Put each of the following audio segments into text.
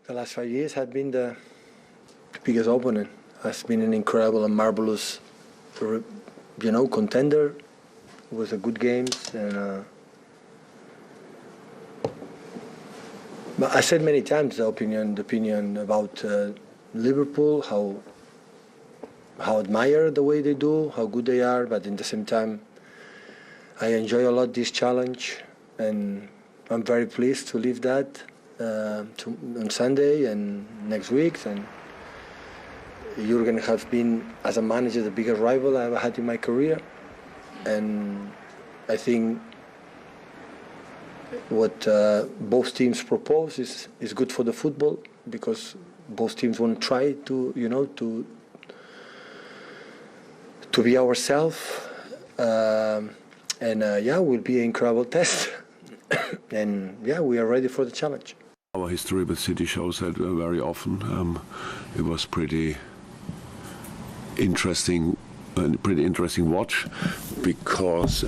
the last 5 years have been the biggest opponent. Has been an incredible and marvelous, contender. It was a good games, and but I said many times the opinion about Liverpool, how admire the way they do, how good they are, but in the same time, I enjoy a lot this challenge, and I'm very pleased to leave that on Sunday and next week. And Jurgen has been, as a manager, the biggest rival I ever had in my career, and I think what both teams propose is good for the football, because both teams want to try to be ourselves, and will be an incredible test. And we are ready for the challenge. Our history with City shows that very often. It was pretty interesting watch, because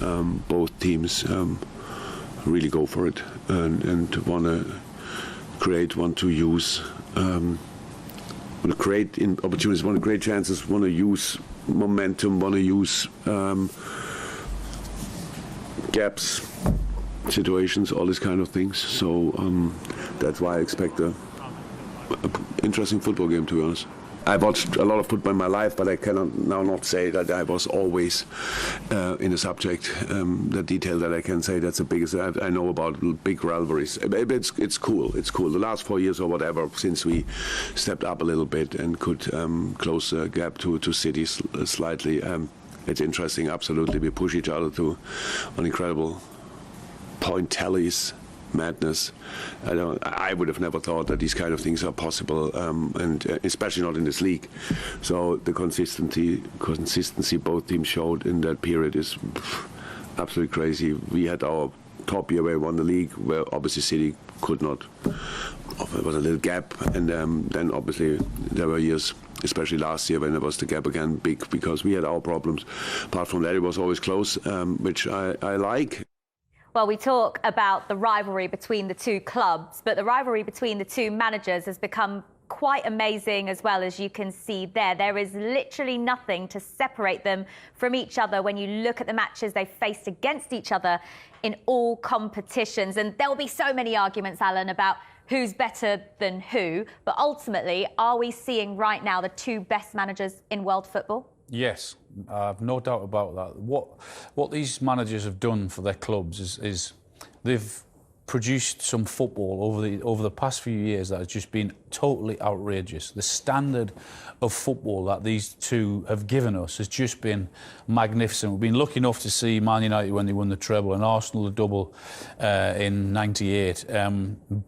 both teams really go for it and want to create, want to use, want to create opportunities, want to create chances, want to use momentum, want to use gaps, situations, all these kind of things. So that's why I expect a interesting football game, to be honest. I watched a lot of football in my life, but I cannot now not say that I was always in the subject, the detail that I can say that's the biggest I know about big rivalries. It's cool. It's cool. The last 4 years or whatever, since we stepped up a little bit and could close the gap to cities slightly, it's interesting. Absolutely, we push each other on incredible point tallies. Madness. I would have never thought that these kind of things are possible, and especially not in this league. So the consistency both teams showed in that period is absolutely crazy. We had our top year where we won the league, where obviously City could not. There was a little gap, and then obviously there were years, especially last year, when there was the gap again big, because we had our problems. Apart from that, it was always close, which I like. Well, we talk about the rivalry between the two clubs, but the rivalry between the two managers has become quite amazing as well, as you can see there. There is literally nothing to separate them from each other when you look at the matches they've faced against each other in all competitions. And there'll be so many arguments, Alan, about who's better than who. But ultimately, are we seeing right now the two best managers in world football? Yes, I've no doubt about that. What these managers have done for their clubs is they've produced some football over the past few years that has just been totally outrageous. The standard of football that these two have given us has just been magnificent. We've been lucky enough to see Man United when they won the treble and Arsenal the double in '98.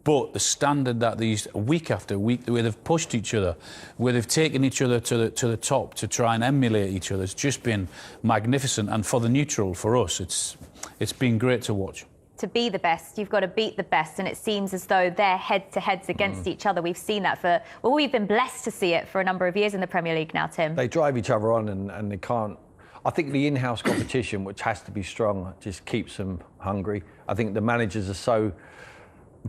But the standard that these, week after week, the way they've pushed each other, where they've taken each other to the top to try and emulate each other, has just been magnificent. And for the neutral, for us, it's been great to watch. To be the best, you've got to beat the best, and it seems as though they're head-to-heads against each other. We've seen that we've been blessed to see it for a number of years in the Premier League now, Tim. They drive each other on, and they can't. I think the in-house competition, which has to be strong, just keeps them hungry. I think the managers are so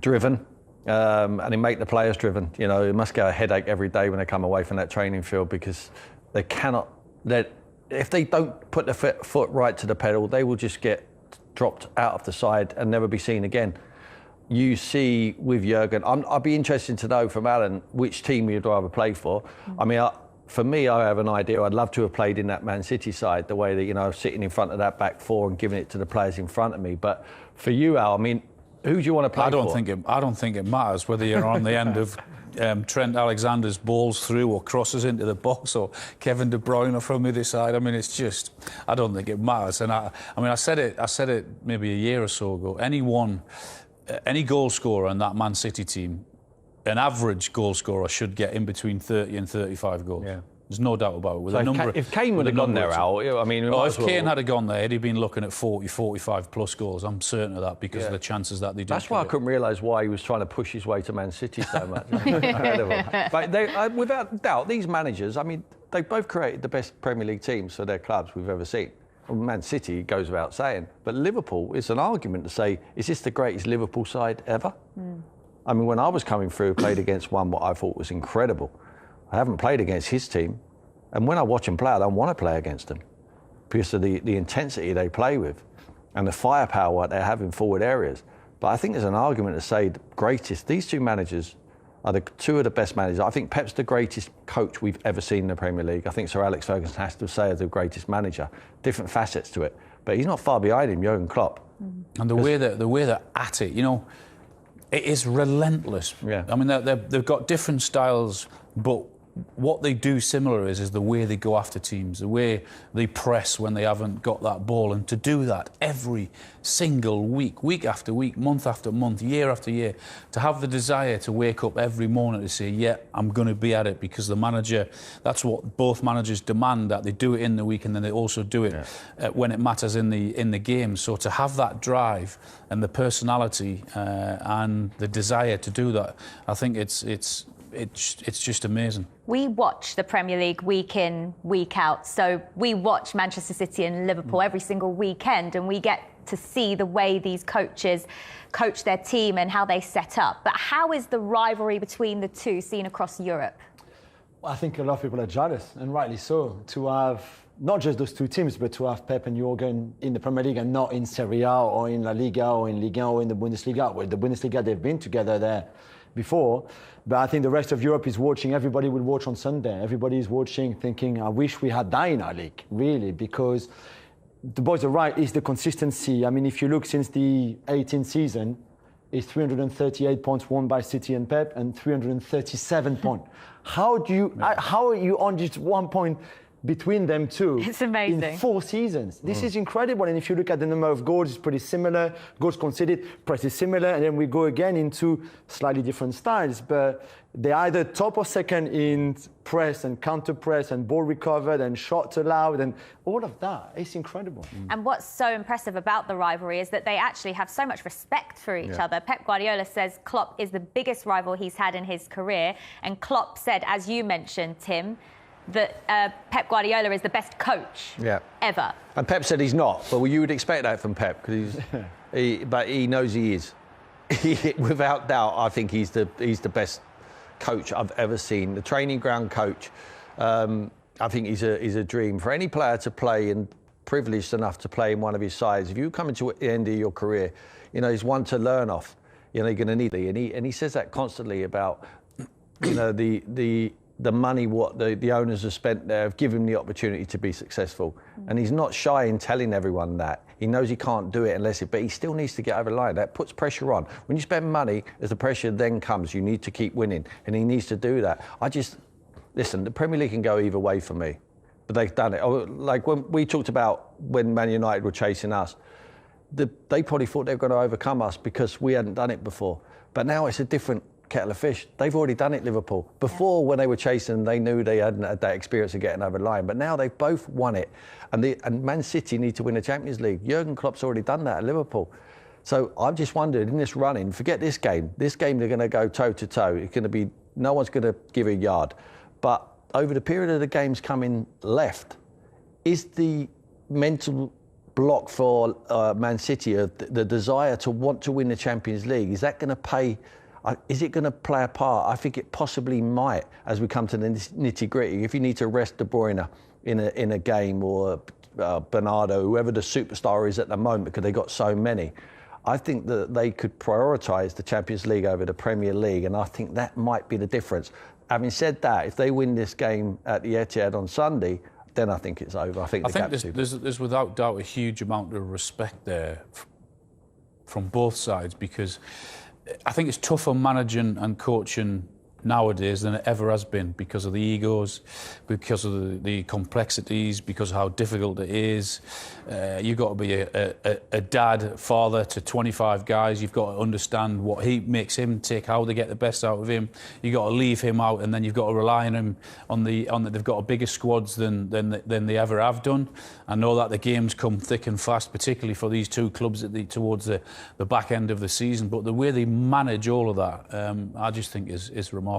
driven, and they make the players driven. You know, they must get a headache every day when they come away from that training field, because they cannot. If they don't put the foot right to the pedal, they will just get dropped out of the side and never be seen again. You see with Jurgen, I'd be interested to know from Alan which team you'd rather play for. I mean, for me, I have an idea. I'd love to have played in that Man City side, the way that, you know, sitting in front of that back four and giving it to the players in front of me. But for you, Al, I mean, who do you want to play for? I don't think it matters whether you're on the end of Trent Alexander's balls through or crosses into the box, or Kevin De Bruyne from the other side. I mean, it's just, I don't think it matters. And I said it maybe a year or so ago. Any goal scorer on that Man City team, an average goal scorer should get in between 30 and 35 goals. Yeah. There's no doubt about it. If Kane would have gone there, Al, I mean... if Kane had gone there, he'd been looking at 40, 45 plus goals. I'm certain of that, because of the chances that they do. That's why I couldn't realise why he was trying to push his way to Man City so much. Incredible. But without doubt, these managers, I mean, they both created the best Premier League teams for their clubs we've ever seen. Well, Man City goes without saying. But Liverpool, it's an argument to say, is this the greatest Liverpool side ever? I mean, when I was coming through, played against one what I thought was incredible. I haven't played against his team. And when I watch them play, I don't want to play against them because of the intensity they play with and the firepower they have in forward areas. But I think there's an argument to say the greatest, these two managers are the two of the best managers. I think Pep's the greatest coach we've ever seen in the Premier League. I think Sir Alex Ferguson has to say as the greatest manager. Different facets to it. But he's not far behind him, Jurgen Klopp. And the way they're at it, you know, it is relentless. Yeah. I mean, they've got different styles, but what they do similar is the way they go after teams, the way they press when they haven't got that ball, and to do that every single week after week, month after month, year after year, to have the desire to wake up every morning to say, yeah, I'm going to be at it, because the manager, that's what both managers demand, that they do it in the week and then they also do it when it matters in the game. So to have that drive and the personality and the desire to do that, I think it's just amazing. We watch the Premier League week in, week out. So we watch Manchester City and Liverpool every single weekend, and we get to see the way these coaches coach their team and how they set up. But how is the rivalry between the two seen across Europe? Well, I think a lot of people are jealous, and rightly so, to have not just those two teams, but to have Pep and Jurgen in the Premier League and not in Serie A or in La Liga or in Ligue 1 or in the Bundesliga. Well, the Bundesliga, they've been together there before, but I think the rest of Europe is watching. Everybody will watch on Sunday. Everybody is watching, thinking, I wish we had that in our league, really, because the boys are right, it's the consistency. I mean, if you look since the 18th season, it's 338 points won by City and Pep and 337 points. How are you on just 1 point between them two? It's amazing. In 4 seasons. This is incredible. And if you look at the number of goals, it's pretty similar. Goals conceded, press is similar. And then we go again into slightly different styles. But they're either top or second in press and counter press and ball recovered and shots allowed and all of that. It's incredible. And what's so impressive about the rivalry is that they actually have so much respect for each other. Pep Guardiola says Klopp is the biggest rival he's had in his career. And Klopp said, as you mentioned, Tim, that Pep Guardiola is the best coach ever. And Pep said he's not, but you would expect that from Pep, because but he knows he is. Without doubt, I think he's the best coach I've ever seen. The training ground coach. I think he's a dream for any player to play, and privileged enough to play in one of his sides. If you come into the end of your career, you know, he's one to learn off. You know, you're going to need it, and he says that constantly about, you know, the money what the owners have spent there have given him the opportunity to be successful. And he's not shy in telling everyone that. He knows he can't do it but he still needs to get over the line. That puts pressure on. When you spend money, as the pressure then comes, you need to keep winning, and he needs to do that. Listen, the Premier League can go either way for me, but they've done it. Like when we talked about when Man United were chasing us, they probably thought they were going to overcome us because we hadn't done it before. But now it's a different kettle of fish. They've already done it, Liverpool. Before, when they were chasing, they knew they hadn't had that experience of getting over the line. But now they've both won it. And Man City need to win the Champions League. Jurgen Klopp's already done that at Liverpool. So I've just wondered, in this running, forget this game. This game, they're going to go toe-to-toe. It's going to be, no one's going to give a yard. But over the period of the games coming left, is the mental block for Man City, the desire to want to win the Champions League, is that going to pay? Is it going to play a part? I think it possibly might, as we come to the nitty-gritty. If you need to rest De Bruyne in a game, or Bernardo, whoever the superstar is at the moment, because they've got so many, I think that they could prioritise the Champions League over the Premier League, and I think that might be the difference. Having said that, if they win this game at the Etihad on Sunday, then I think it's over. I think there's without doubt a huge amount of respect there from both sides, because I think it's tougher managing and coaching nowadays than it ever has been, because of the egos, because of the complexities, because of how difficult it is. You've got to be a dad, father to 25 guys. You've got to understand what he makes him tick, how they get the best out of him. You've got to leave him out, and then you've got to rely on him they've got a bigger squads than they ever have done. I know that the games come thick and fast, particularly for these two clubs towards the back end of the season, but the way they manage all of that, I just think is remarkable.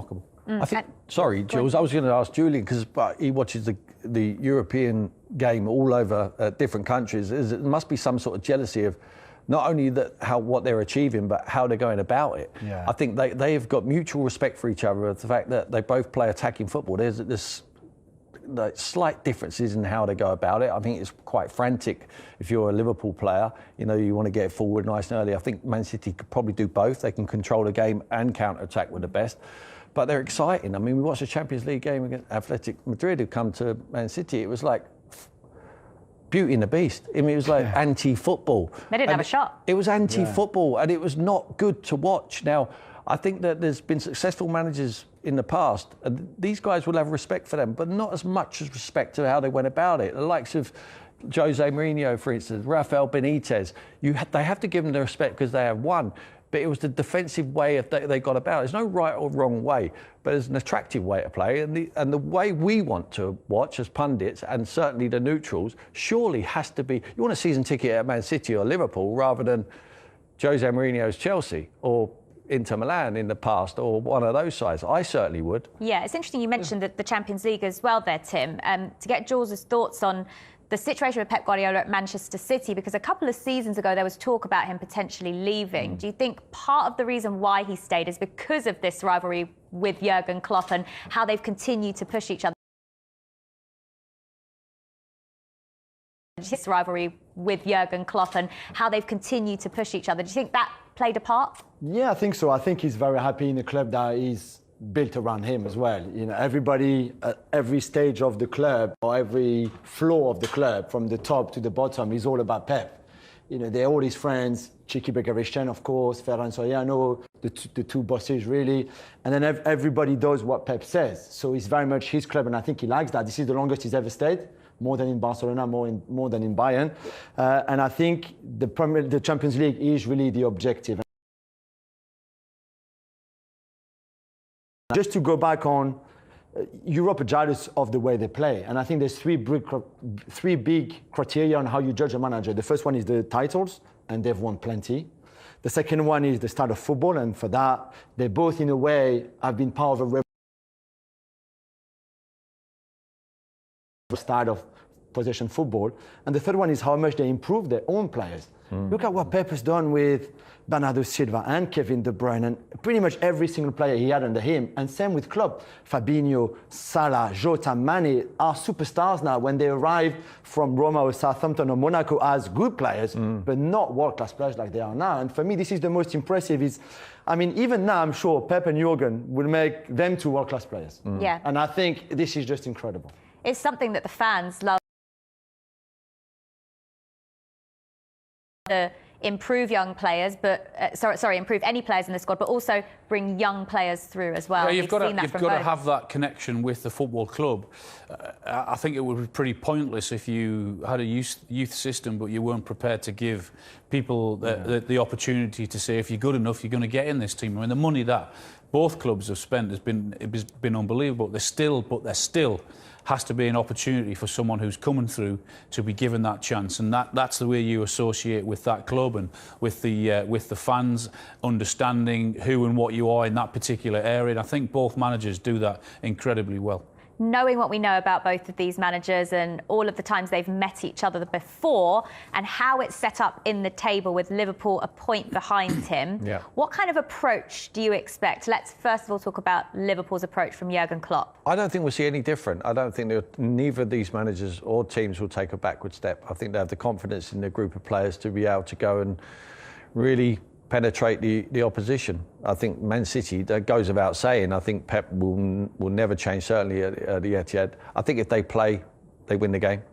I think, sorry, Jules, I was going to ask Julian, because he watches the European game all over different countries. There must be some sort of jealousy of not only what they're achieving, but how they're going about it. Yeah. I think they've got mutual respect for each other. The fact that they both play attacking football. There's this slight differences in how they go about it. I think it's quite frantic if you're a Liverpool player. You know, you want to get forward nice and early. I think Man City could probably do both. They can control the game and counter-attack with the best. But they're exciting. I mean, we watched a Champions League game against Athletic Madrid who come to Man City. It was like Beauty and the Beast. I mean, it was like anti-football. They didn't have a shot. It was anti-football, and it was not good to watch. Now, I think that there's been successful managers in the past, and these guys will have respect for them, but not as much as respect to how they went about it. The likes of Jose Mourinho, for instance, Rafael Benitez, they have to give them the respect because they have won. But it was the defensive way they got about it. There's no right or wrong way, but there's an attractive way to play. And the way we want to watch as pundits, and certainly the neutrals, surely has to be, you want a season ticket at Man City or Liverpool rather than Jose Mourinho's Chelsea or Inter Milan in the past, or one of those sides. I certainly would. Yeah, it's interesting you mentioned the Champions League as well there, Tim. To get Jules' thoughts on the situation with Pep Guardiola at Manchester City, because a couple of seasons ago there was talk about him potentially leaving. Do you think part of the reason why he stayed is because of this rivalry with Jurgen Klopp and how they've continued to push each other? This rivalry with Jurgen Klopp and how they've continued to push each other. Do you think that played a part? Yeah, I think so. I think he's very happy in a club that is built around him as well. You know, everybody at every stage of the club or every floor of the club, from the top to the bottom, is all about Pep. You know, they're all his friends. Chiki Begarishan, of course, Ferran Soriano, the two bosses really, and then everybody does what Pep says. So it's very much his club, and I think he likes that. This is the longest he's ever stayed. More than in Barcelona, more than in Bayern. And I think the Champions League is really the objective. Just to go back on, Europe are jealous of the way they play. And I think there's three big criteria on how you judge a manager. The first one is the titles, and they've won plenty. The second one is the style of football, and for that, they both, in a way, have been part of a style of possession football. And the third one is how much they improve their own players. Look at what Pep has done with Bernardo Silva and Kevin De Bruyne and pretty much every single player he had under him. And same with Klopp. Fabinho, Salah, Jota, Mane are superstars now when they arrive from Roma or Southampton or Monaco as good players, but not world-class players like they are now. And for me, this is the most impressive. I mean, even now, I'm sure Pep and Jurgen will make them two world-class players. Yeah. And I think this is just incredible. It's something that the fans love. Improve young players, but improve any players in the squad, but also bring young players through as well. Yeah, you've got to both. have that connection with the football club. I think it would be pretty pointless if you had a youth system, but you weren't prepared to give people the opportunity to say, if you're good enough, you're going to get in this team. I mean, the money that both clubs have spent has been unbelievable. There still has to be an opportunity for someone who's coming through to be given that chance, and that's the way you associate with that club and with the fans understanding who and what you are in that particular area. And I think both managers do that incredibly well. Knowing what we know about both of these managers and all of the times they've met each other before and how it's set up in the table with Liverpool a point behind him, what kind of approach do you expect? Let's first of all talk about Liverpool's approach from Jurgen Klopp. I don't think we'll see any different. I don't think neither of these managers or teams will take a backward step. I think they have the confidence in their group of players to be able to go and really penetrate the opposition. I think Man City, that goes without saying, I think Pep will never change, certainly at the Etihad. I think if they play, they win the game.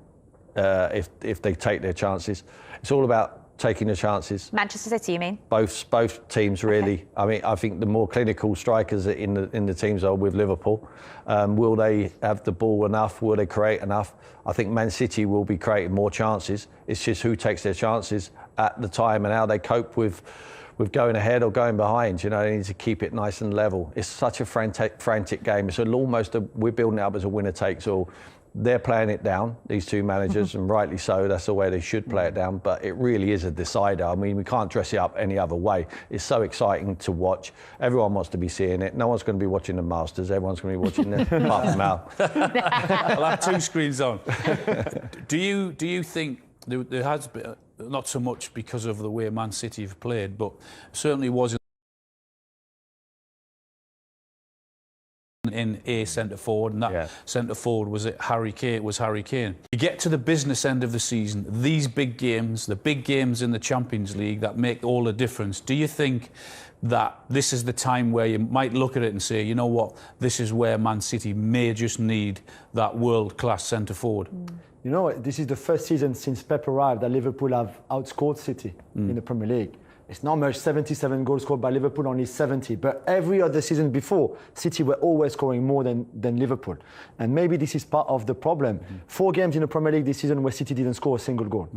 If they take their chances. It's all about taking the chances. Manchester City, you mean? Both teams, really. Okay. I mean, I think the more clinical strikers in the teams are with Liverpool. Will they have the ball enough? Will they create enough? I think Man City will be creating more chances. It's just who takes their chances at the time and how they cope with going ahead or going behind. You know, they need to keep it nice and level. It's such a frantic game. It's we're building it up as a winner takes all. They're playing it down, these two managers, and rightly so. That's the way they should play it down. But it really is a decider. I mean, we can't dress it up any other way. It's so exciting to watch. Everyone wants to be seeing it. No one's going to be watching the Masters. Everyone's going to be watching the apart from Mal. I'll have two screens on. Do you think there has been not so much because of the way Man City have played, but certainly was in a centre forward, and that centre forward was Harry Kane. You get to the business end of the season, these big games, the big games in the Champions League that make all the difference. Do you think that this is the time where you might look at it and say, you know what, this is where Man City may just need that world-class centre forward? You know, this is the first season since Pep arrived that Liverpool have outscored City in the Premier League. It's not much, 77 goals scored by Liverpool, only 70. But every other season before, City were always scoring more than Liverpool. And maybe this is part of the problem. 4 games in the Premier League this season where City didn't score a single goal.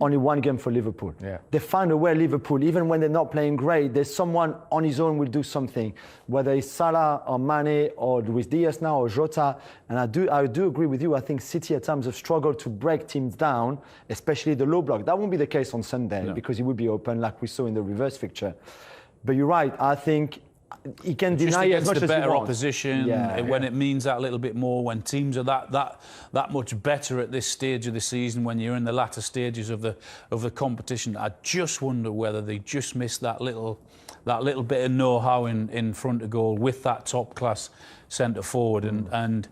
Only 1 game for Liverpool. They find a way, Liverpool, even when they're not playing great, there's someone on his own will do something, whether it's Salah or Mane or Luis Diaz now or Jota. And I do agree with you. I think City at times have struggled to break teams down, especially the low block. That won't be the case on Sunday because it would be open like we saw in the reverse fixture. But you're right. I think he can deny it as much as he wants. Just against the better opposition, when it means that little bit more, when teams are that much better at this stage of the season, when you're in the latter stages of the competition, I just wonder whether they just missed that little bit of know-how in front of goal with that top-class centre forward, and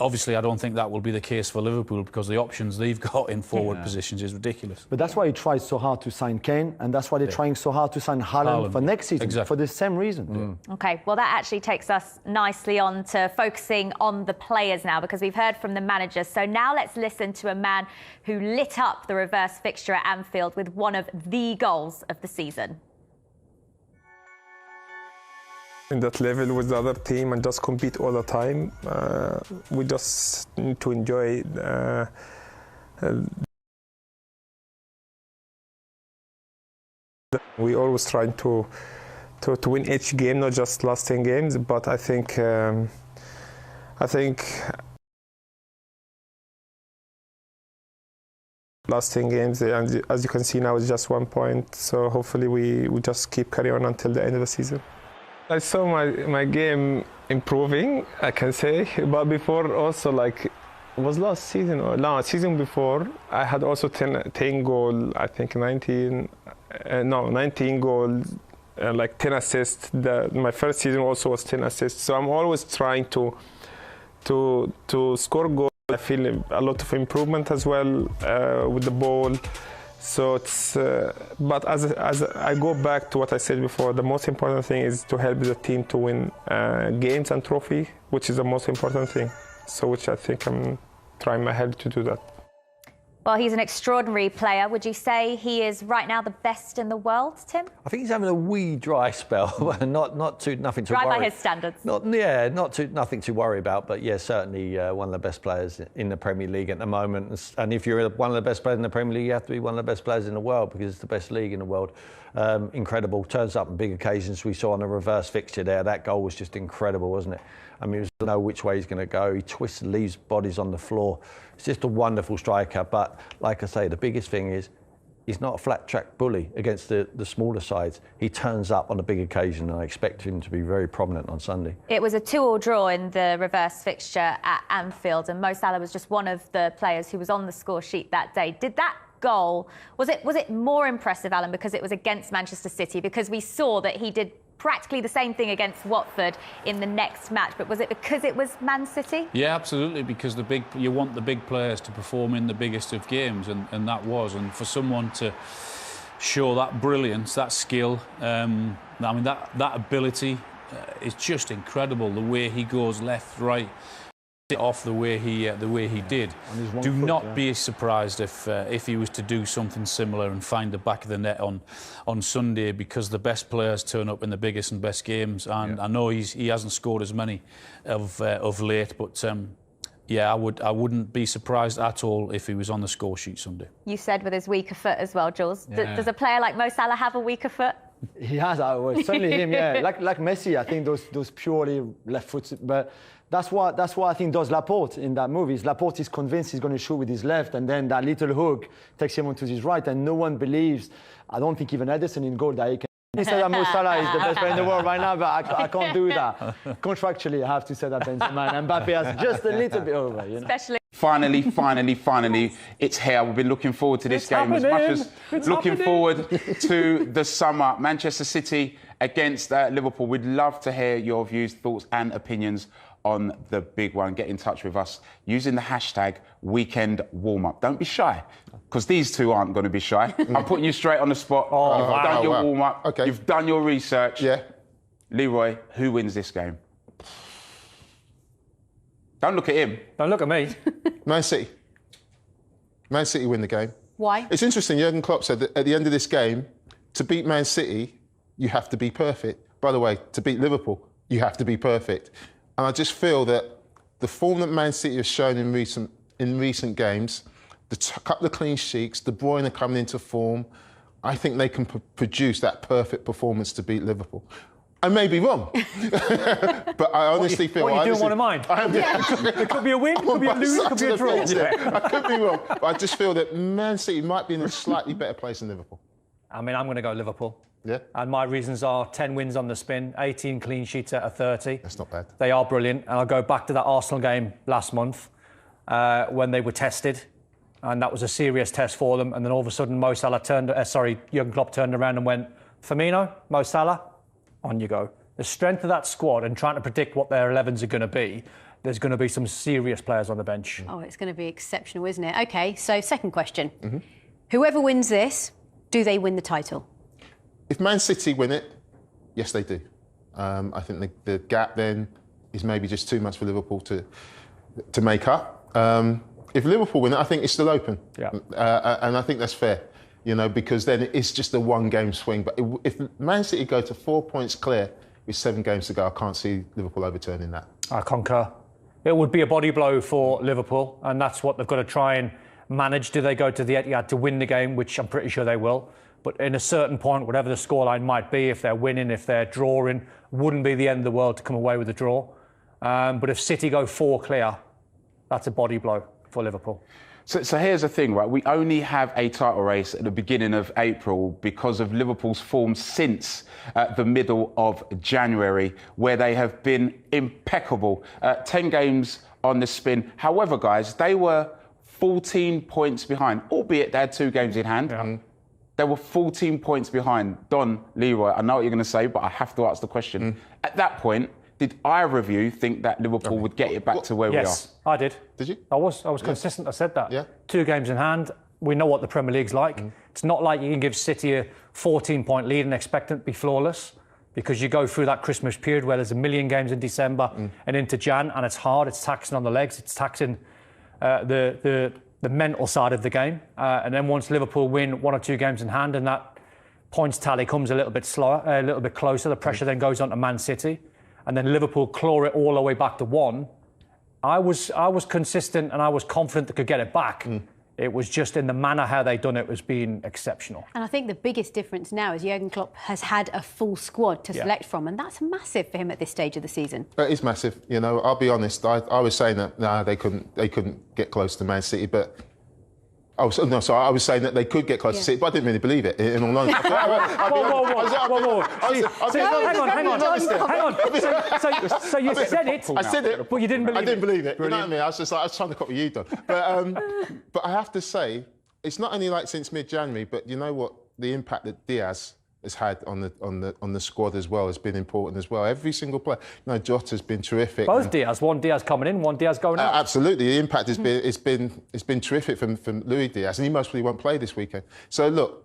obviously I don't think that will be the case for Liverpool because the options they've got in forward positions is ridiculous. But that's why he tried so hard to sign Kane, and that's why they're trying so hard to sign Haaland for next season, for the same reason. OK, well, that actually takes us nicely on to focusing on the players now, because we've heard from the managers. So now let's listen to a man who lit up the reverse fixture at Anfield with one of the goals of the season. In that level with the other team and just compete all the time. We just need to enjoy we always trying to win each game, not just last 10 games, but I think last 10 games, and as you can see now, it's just 1 point, so hopefully we just keep carrying on until the end of the season. I saw my game improving, I can say, but before also, like, it was last season or no, season before, I had also 10 goals, I think 19 goals, like 10 assists. My first season also was 10 assists. So I'm always trying to score goals. I feel a lot of improvement as well with the ball. So it's, but as I go back to what I said before, the most important thing is to help the team to win games and trophy, which is the most important thing. So which I think I'm trying my hell to do that. Well, he's an extraordinary player. Would you say he is right now the best in the world, Tim? I think he's having a wee dry spell. Nothing to dry worry. by his standards. Nothing to worry about. But yeah, certainly one of the best players in the Premier League at the moment. And if you're one of the best players in the Premier League, you have to be one of the best players in the world because it's the best league in the world. Incredible. Turns up on big occasions. We saw on the reverse fixture there. That goal was just incredible, wasn't it? I mean, you don't know which way he's going to go. He twists, leaves bodies on the floor. It's just a wonderful striker. But like I say, the biggest thing is he's not a flat-track bully against the smaller sides. He turns up on a big occasion, and I expect him to be very prominent on Sunday. It was a 2-2 draw in the reverse fixture at Anfield, and Mo Salah was just one of the players who was on the score sheet that day. Did that goal, was it more impressive, Alan, because it was against Manchester City? Because we saw that he did practically the same thing against Watford in the next match, but was it because it was Man City? Yeah, absolutely, because you want the big players to perform in the biggest of games, and that was, and for someone to show that brilliance, that skill, I mean that ability is just incredible. The way he goes left, right, off the way he did. Do not be surprised if he was to do something similar and find the back of the net on Sunday, because the best players turn up in the biggest and best games. And I know he hasn't scored as many of late, but yeah, I wouldn't be surprised at all if he was on the score sheet Sunday. You said with his weaker foot as well, Jules. Does a player like Mo Salah have a weaker foot? He has, certainly him, yeah. Like Messi, I think those purely left-footed, but that's what I think does Laporte in that movie. Laporte is convinced he's going to shoot with his left, and then that little hook takes him onto his right, and no one believes. I don't think even Ederson in goal that he can. He said that Mo Salah is the best player in the world right now, but I can't do that. Contractually, I have to say that Benzema and Mbappe has just a little bit over. You know? Especially Finally, it's here. We've been looking forward to this game as much as looking forward to the summer. Manchester City against Liverpool. We'd love to hear your views, thoughts and opinions on the big one. Get in touch with us using the hashtag weekend warm up. Don't be shy, because these two aren't going to be shy. I'm putting you straight on the spot. You've done your warm up. Okay. You've done your research. Yeah. Leroy, who wins this game? Don't look at him. Don't look at me. Man City. Man City win the game. Why? It's interesting, Jurgen Klopp said that at the end of this game, to beat Man City, you have to be perfect. By the way, to beat Liverpool, you have to be perfect. And I just feel that the form that Man City has shown in recent games, the couple of clean sheets, De Bruyne coming into form, I think they can produce that perfect performance to beat Liverpool. I may be wrong, but I honestly feel... What are you doing one of mine? It could be a win, it could be a lose, it could be a draw. I could be wrong, but I just feel that Man City might be in a slightly better place than Liverpool. I mean, I'm going to go Liverpool. Yeah. And my reasons are 10 wins on the spin, 18 clean sheets out of 30. That's not bad. They are brilliant. And I'll go back to that Arsenal game last month when they were tested. And that was a serious test for them. And then all of a sudden, Jurgen Klopp turned around and went, Firmino, Mo Salah, on you go. The strength of that squad and trying to predict what their 11s are going to be, there's going to be some serious players on the bench. Oh, it's going to be exceptional, isn't it? OK, so second question. Mm-hmm. Whoever wins this, do they win the title? If Man City win it, yes, they do. I think the gap then is maybe just too much for Liverpool to make up. If Liverpool win it, I think it's still open. Yeah. And I think that's fair, because then it's just a one-game swing. But if Man City go to 4 points clear with 7 games to go, I can't see Liverpool overturning that. I concur. It would be a body blow for Liverpool, and that's what they've got to try and manage. Do they go to the Etihad to win the game, which I'm pretty sure they will. But in a certain point, whatever the scoreline might be, if they're winning, if they're drawing, wouldn't be the end of the world to come away with a draw. But if City go 4 clear, that's a body blow for Liverpool. So here's the thing, right? We only have a title race at the beginning of April because of Liverpool's form since the middle of January, where they have been impeccable. 10 games on the spin. However, guys, they were 14 points behind, albeit they had 2 games in hand. Yeah. They were 14 points behind. Don, Leroy, I know what you're going to say, but I have to ask the question. At that point, did either of you think that Liverpool would get it back to where we are? Yes, I did. Did you? I was consistent. I said that. Yeah. 2 games in hand. We know what the Premier League's like. It's not like you can give City a 14-point lead and expect it to be flawless, because you go through that Christmas period where there's a million games in December and into Jan, and it's hard. It's taxing on the legs. It's taxing the mental side of the game. And then once Liverpool win 1 or 2 games in hand and that points tally comes a little bit slower, a little bit closer, the pressure then goes on to Man City. And then Liverpool claw it all the way back to 1. I was consistent and I was confident they could get it back. It was just in the manner how they done it was being exceptional. And I think the biggest difference now is Jurgen Klopp has had a full squad to select from, and that's massive for him at this stage of the season. It is massive. I'll be honest. I was saying that they couldn't get close to Man City, but I was saying that they could get close to City, but I didn't really believe it. In all honesty, Whoa. Hang on. So you said it. I said it, but you didn't believe it. I didn't believe it. Brilliant. You know what I mean? I was trying to copy you, Don. But I have to say, it's not only like since mid-January, but you know what? The impact that Diaz has had on the squad as well has been important as well. Every single player. Jota's been terrific. Both Diaz. One Diaz coming in, one Diaz going out. Absolutely. The impact has been terrific from Luis Diaz, and he most probably won't play this weekend. So look,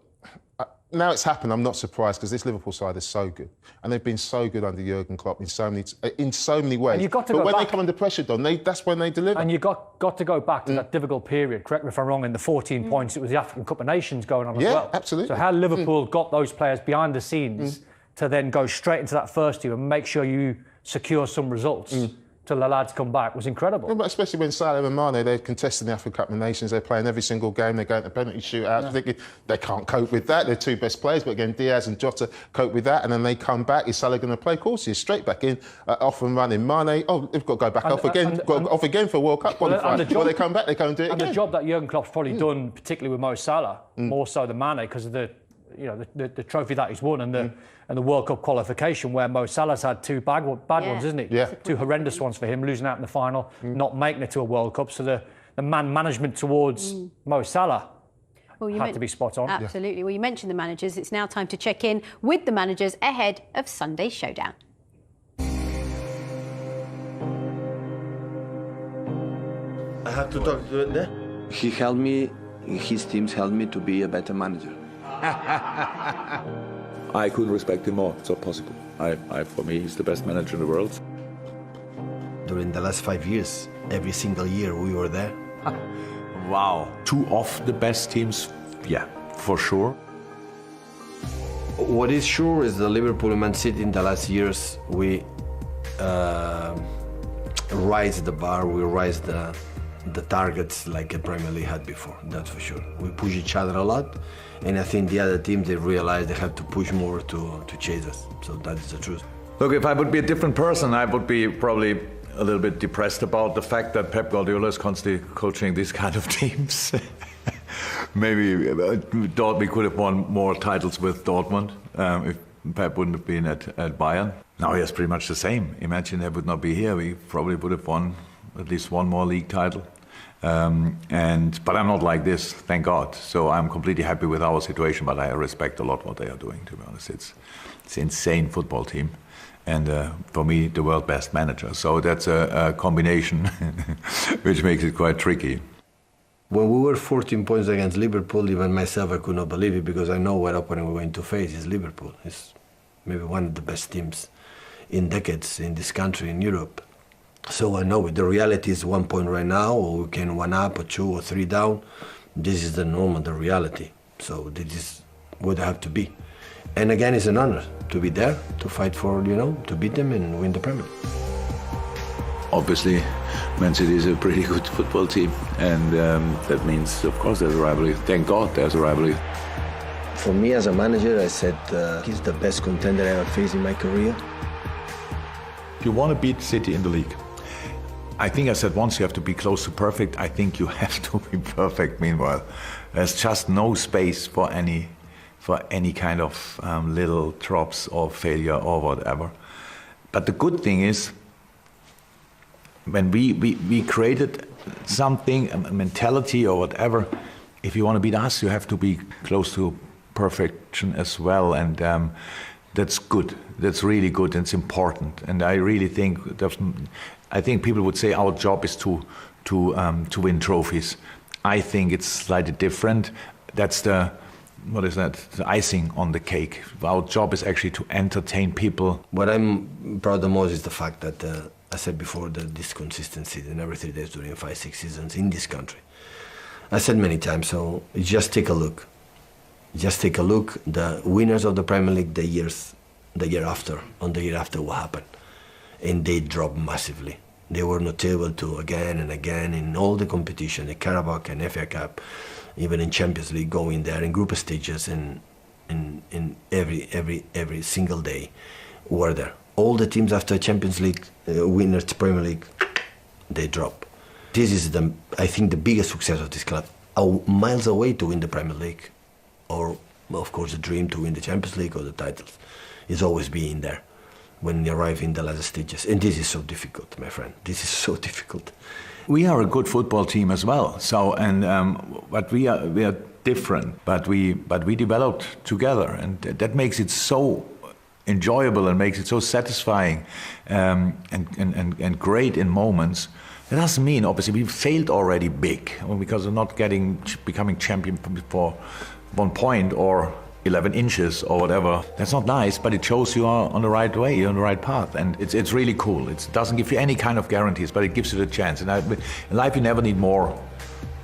now it's happened. I'm not surprised, because this Liverpool side is so good, and they've been so good under Jurgen Klopp in so many ways. And you've got to but go when back. they come under pressure, Don, that's when they deliver. And you got to go back to that difficult period. Correct me if I'm wrong. In the 14 points, it was the African Cup of Nations going on as well. Yeah, absolutely. So how Liverpool got those players behind the scenes to then go straight into that first team and make sure you secure some results till the lads come back was incredible. Well, especially when Salah and Mane, they're contesting the African Cup of Nations, they're playing every single game, they're going to penalty shootouts. Thinking they can't cope with that. They're 2 best players, but again, Diaz and Jota cope with that, and then they come back. Is Salah going to play? Of course, he's straight back in, off and running. Mane, they've got to go back off again for a World Cup qualifier. Well, they come back, they go and do it again. And the job that Jurgen Klopp's probably done, particularly with Mo Salah, more so than Mane, because of the trophy that he's won and the World Cup qualification, where Mo Salah's had 2 bad ones, isn't he? Yeah. 2 horrendous ones for him, losing out in the final, not making it to a World Cup. So the man management towards Mo Salah had to be spot on. Absolutely. Well, you mentioned the managers. It's now time to check in with the managers ahead of Sunday's showdown. I have to talk to it there. He helped me, his teams helped me to be a better manager. I couldn't respect him more. It's not possible. For me, he's the best manager in the world. During the last 5 years, every single year we were there. Wow. Two of the best teams, yeah, for sure. What is sure is the Liverpool and Man City in the last years, we raised the bar, we raised the targets like a Premier League had before, that's for sure. We push each other a lot, and I think the other teams, they realize they have to push more to chase us, so that is the truth. Look, if I would be a different person, I would be probably a little bit depressed about the fact that Pep Guardiola is constantly coaching these kind of teams. Maybe thought we could have won more titles with Dortmund if Pep wouldn't have been at Bayern. Now he has pretty much the same. Imagine they would not be here. We probably would have won at least one more league title. But I'm not like this, thank God. So I'm completely happy with our situation, but I respect a lot what they are doing, to be honest. It's an insane football team. And for me, the world's best manager. So that's a combination which makes it quite tricky. When we were 14 points against Liverpool, even myself, I could not believe it because I know what opponent we're going to face is Liverpool. It's maybe one of the best teams in decades in this country, in Europe. So I know the reality is 1 point right now, or we can 1 up or 2 or 3 down. This is the normal, the reality. So this is what I have to be. And again, it's an honor to be there, to fight for, to beat them and win the Premier League. Obviously, Man City is a pretty good football team, and that means, of course, there's a rivalry. Thank God there's a rivalry. For me as a manager, I said he's the best contender I ever faced in my career. If you want to beat City in the league, I think I said once you have to be close to perfect. I think you have to be perfect meanwhile. There's just no space for any kind of little drops or failure or whatever. But the good thing is, when we created something, a mentality or whatever, if you want to beat us, you have to be close to perfection as well. And that's good. That's really good. And it's important. And I really think people would say our job is to win trophies. I think it's slightly different. That's the icing on the cake. Our job is actually to entertain people. What I'm proud the most is the fact that, I said before, that this consistency in every 3 days during 5-6 seasons in this country. I said many times, so just take a look. Just take a look, the winners of the Premier League the year after what happened. And they dropped massively. They were not able to again and again in all the competition, the Carabao and FA Cup, even in Champions League, going there in group stages and in every single day were there. All the teams after Champions League, winners Premier League, they drop. This is I think the biggest success of this club. Miles away to win the Premier League, or of course the dream to win the Champions League or the titles, is always being there when you arrive in the latter stages. And this is so difficult, my friend. This is so difficult. We are a good football team as well. So but we are different. But we developed together, and that makes it so enjoyable and makes it so satisfying and great in moments. That doesn't mean, obviously, we failed already big because of not becoming champion for 1 point or 11 inches or whatever. That's not nice, but it shows you are on the right way, you're on the right path, and it's really cool. It doesn't give you any kind of guarantees, but it gives you the chance. And in life, you never need more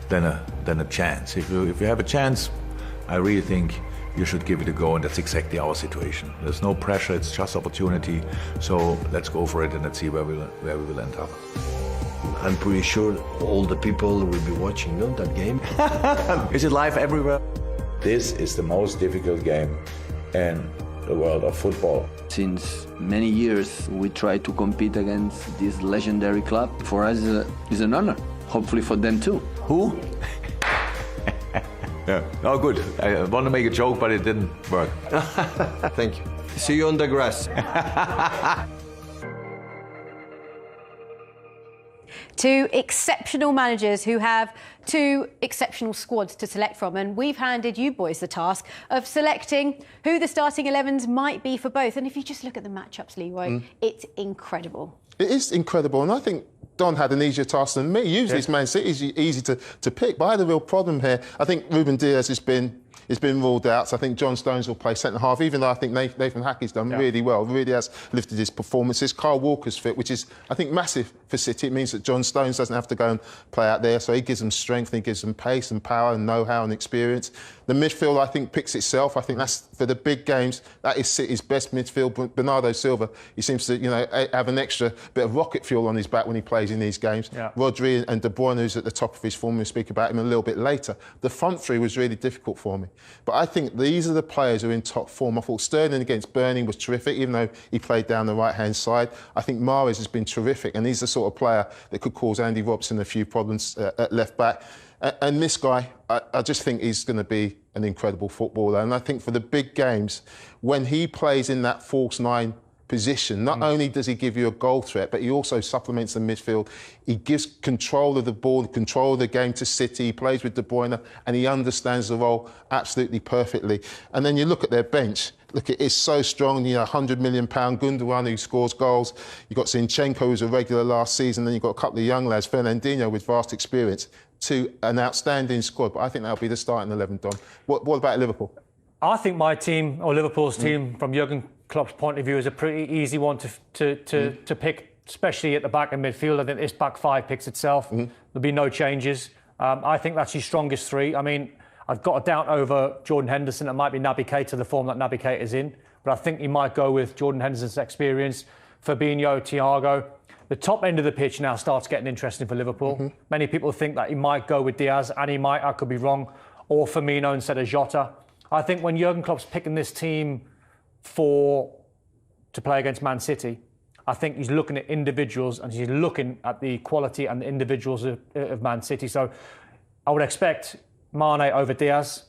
than a chance. If you have a chance, I really think you should give it a go, and that's exactly our situation. There's no pressure, it's just opportunity. So let's go for it and let's see where we will end up. I'm pretty sure all the people will be watching that game. Is it live everywhere? This is the most difficult game in the world of football. Since many years, we try to compete against this legendary club. For us, it's an honor. Hopefully for them too. Who? Yeah. Oh, good. I want to make a joke, but it didn't work. Thank you. See you on the grass. Two exceptional managers who have two exceptional squads to select from, and we've handed you boys the task of selecting who the starting 11s might be for both. And if you just look at the matchups, Leroy, it's incredible. It is incredible, and I think Don had an easier task than me. Usually it's Man City is easy to pick, but I had a real problem here. I think Ruben Diaz has been ruled out, so I think John Stones will play centre half, even though I think Nathan Hackey's done really well, really has lifted his performances. Kyle Walker's fit, which is, I think, massive for City. It means that John Stones doesn't have to go and play out there, so he gives them strength, and he gives them pace and power and know-how and experience. The midfield, I think, picks itself. I think that's, for the big games, that is City's best midfield. Bernardo Silva, he seems to, have an extra bit of rocket fuel on his back when he plays in these games. Yeah. Rodri and De Bruyne, who's at the top of his form, we'll speak about him a little bit later. The front three was really difficult for me. But I think these are the players who are in top form. I thought Sterling against Burnley was terrific, even though he played down the right-hand side. I think Mahrez has been terrific, and he's the sort of player that could cause Andy Robertson a few problems at left-back. And this guy, I just think he's going to be an incredible footballer. And I think for the big games, when he plays in that false nine position, not only does he give you a goal threat, but he also supplements the midfield. He gives control of the ball, control of the game to City. He plays with De Bruyne, and he understands the role absolutely perfectly. And then you look at their bench. Look, it is so strong. £100 million Gundogan, who scores goals. You've got Zinchenko, who's a regular last season. Then you've got a couple of young lads, Fernandinho, with vast experience, to an outstanding squad. But I think that'll be the starting 11, Don. What about Liverpool? I think my team, or Liverpool's team, from Jurgen Klopp's point of view, is a pretty easy one to pick, especially at the back and midfield. I think this back five picks itself. There'll be no changes. I think that's his strongest three. I mean, I've got a doubt over Jordan Henderson. It might be Naby Keita, the form that Naby Keita is in. But I think he might go with Jordan Henderson's experience, Fabinho, Thiago. The top end of the pitch now starts getting interesting for Liverpool. Many people think that he might go with Diaz, and he might, I could be wrong, or Firmino instead of Jota. I think when Jurgen Klopp's picking this team to play against Man City, I think he's looking at individuals, and he's looking at the quality and the individuals of Man City. So I would expect Mane over Diaz.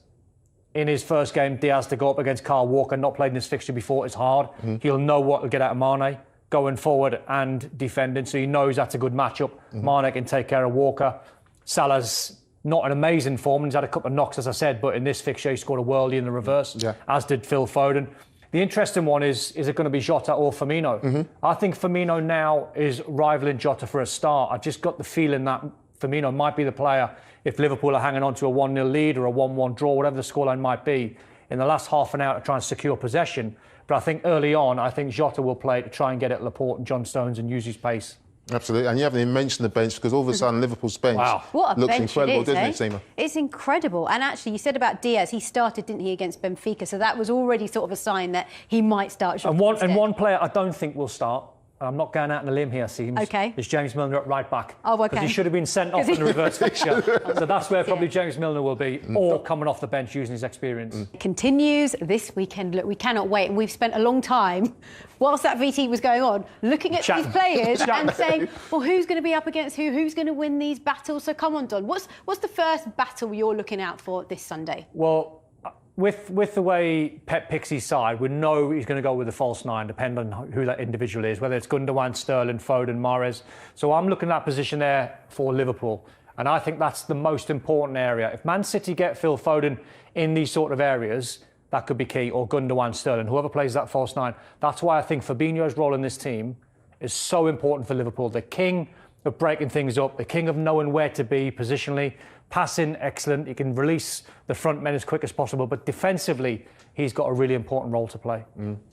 In his first game, Diaz to go up against Kyle Walker, not played in this fixture before, is hard. He'll know what to get out of Mane going forward and defending, so he knows that's a good matchup. Mane can take care of Walker. Salah's not an amazing form, and he's had a couple of knocks, as I said, but in this fixture he scored a worldie in the reverse, as did Phil Foden. The interesting one is it going to be Jota or Firmino? I think Firmino now is rivaling Jota for a start. I just got the feeling that Firmino might be the player, if Liverpool are hanging on to a 1-0 lead or a 1-1 draw, whatever the scoreline might be, in the last half an hour to try and secure possession. But I think early on, I think Jota will play to try and get at Laporte and John Stones and use his pace. Absolutely, and you haven't even mentioned the bench, because all of a sudden Liverpool's bench looks incredible, doesn't it, Seema? It's incredible. And actually, you said about Diaz, he started, didn't he, against Benfica, so that was already sort of a sign that he might start. And one player I don't think will start, I'm not going out on a limb here, Seems, is James Milner at right back. Oh, okay. Because he should have been sent off in the reverse fixture. So that's where probably James Milner will be, or coming off the bench using his experience. Continues this weekend. Look, we cannot wait. And we've spent a long time, whilst that VT was going on, looking at these players and saying, well, who's going to be up against who? Who's going to win these battles? So come on, Don. What's the first battle you're looking out for this Sunday? Well, with the way Pep picks his side, we know he's going to go with the false nine, depending on who that individual is, whether it's Gundogan, Sterling, Foden, Mahrez. So I'm looking at that position there for Liverpool. And I think that's the most important area. If Man City get Phil Foden in these sort of areas, that could be key, or Gundogan, Sterling, whoever plays that false nine. That's why I think Fabinho's role in this team is so important for Liverpool. The king of breaking things up, the king of knowing where to be positionally. Passing, excellent. He can release the front men as quick as possible, but defensively, he's got a really important role to play.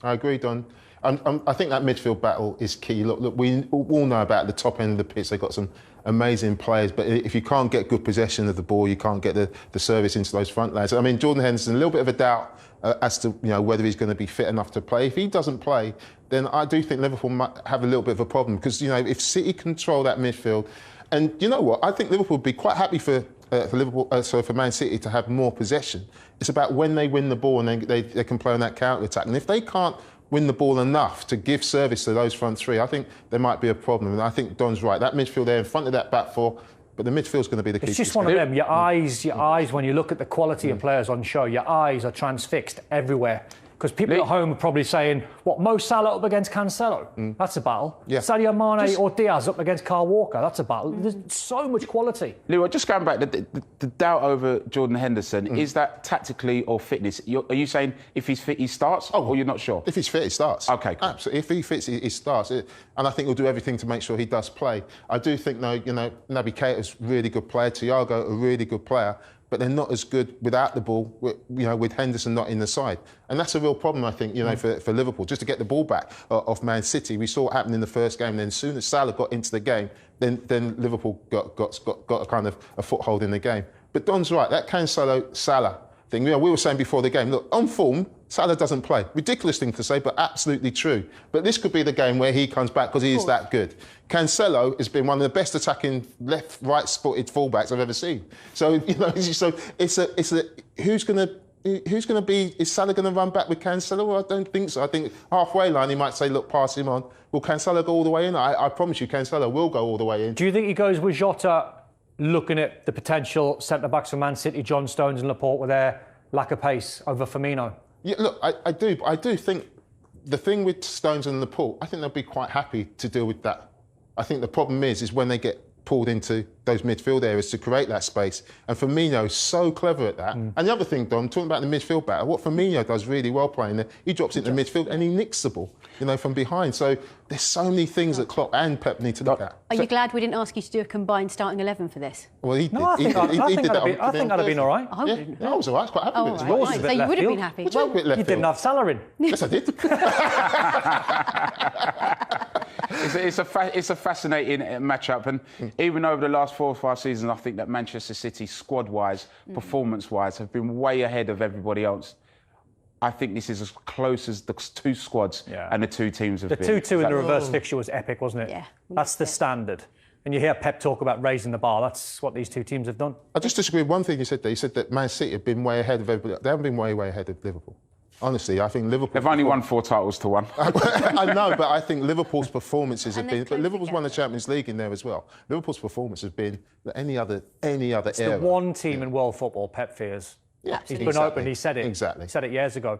I agree, Don. I think that midfield battle is key. Look, we all know about the top end of the pitch. They've got some amazing players, but if you can't get good possession of the ball, you can't get the service into those front lads. I mean, Jordan Henderson, a little bit of a doubt as to whether he's going to be fit enough to play. If he doesn't play, then I do think Liverpool might have a little bit of a problem, because if City control that midfield, and you know what, I think Liverpool would be quite happy for Man City to have more possession. It's about when they win the ball and they can play on that counter-attack. And if they can't win the ball enough to give service to those front three, I think there might be a problem. And I think Don's right. That midfield there in front of that back four, but the midfield's going to be the key. It's just one of them. Your eyes, when you look at the quality of players on show, your eyes are transfixed everywhere. Because people at home are probably saying, what, Mo Salah up against Cancelo? That's a battle. Yeah. Sadio Mane or Diaz up against Kyle Walker? That's a battle. There's so much quality. Leroy, just going back, the doubt over Jordan Henderson, is that tactically or fitness? Are you saying if he's fit, he starts, or you're not sure? If he's fit, he starts. Okay, cool. Absolutely. If he fits, he starts. And I think he'll do everything to make sure he does play. I do think, though, Naby Keita's a really good player, Thiago a really good player, but they're not as good without the ball, with Henderson not in the side. And that's a real problem, I think, for Liverpool, just to get the ball back off Man City. We saw what happened in the first game. Then as soon as Salah got into the game, then Liverpool got a kind of a foothold in the game. But Don's right, that Cancelo-Salah thing, we were saying before the game, look, on form, Salah doesn't play. Ridiculous thing to say, but absolutely true. But this could be the game where he comes back because he is that good. Cancelo has been one of the best attacking right-footed fullbacks I've ever seen. So who's going to be? Is Salah going to run back with Cancelo? Well, I don't think so. I think halfway line he might say, look, pass him on. Will Cancelo go all the way in? I promise you, Cancelo will go all the way in. Do you think he goes with Jota, looking at the potential centre-backs for Man City, John Stones and Laporte, with their lack of pace over Firmino? Yeah, look, I do think the thing with Stones and Laporte, I think they'll be quite happy to deal with that. I think the problem is when they get pulled into those midfield areas to create that space. And Firmino's so clever at that. And the other thing, Dom, talking about the midfield battle, what Firmino does really well playing there, he drops into midfield and he nicks the ball, from behind. So there's so many things that Klopp and Pep need to look at. Are you glad we didn't ask you to do a combined starting 11 for this? Well, he did. No, I think that'd have been all right. I wouldn't. I was all right. I was quite happy with it. Right. Right. So you would have been happy. Well, you didn't have Salah in. Yes, I did. It's a fascinating matchup, and even over the last 4 or 5 seasons, I think that Manchester City, squad-wise, performance-wise, have been way ahead of everybody else. I think this is as close as the two squads and the two teams have been. The 2-2 in the reverse fixture was epic, wasn't it? Yeah. That's the standard. And you hear Pep talk about raising the bar. That's what these two teams have done. I just disagree with one thing you said there. You said that Man City have been way ahead of everybody. They haven't been way ahead of Liverpool. Honestly, I think Liverpool... They've only won 4 titles to 1. I know, but I think Liverpool's performances have been... But Liverpool's won the Champions League in there as well. Liverpool's performance has been any other It's era. the one team in world football Pep fears. Yeah, He's been open, he said it. Exactly. He said it years ago.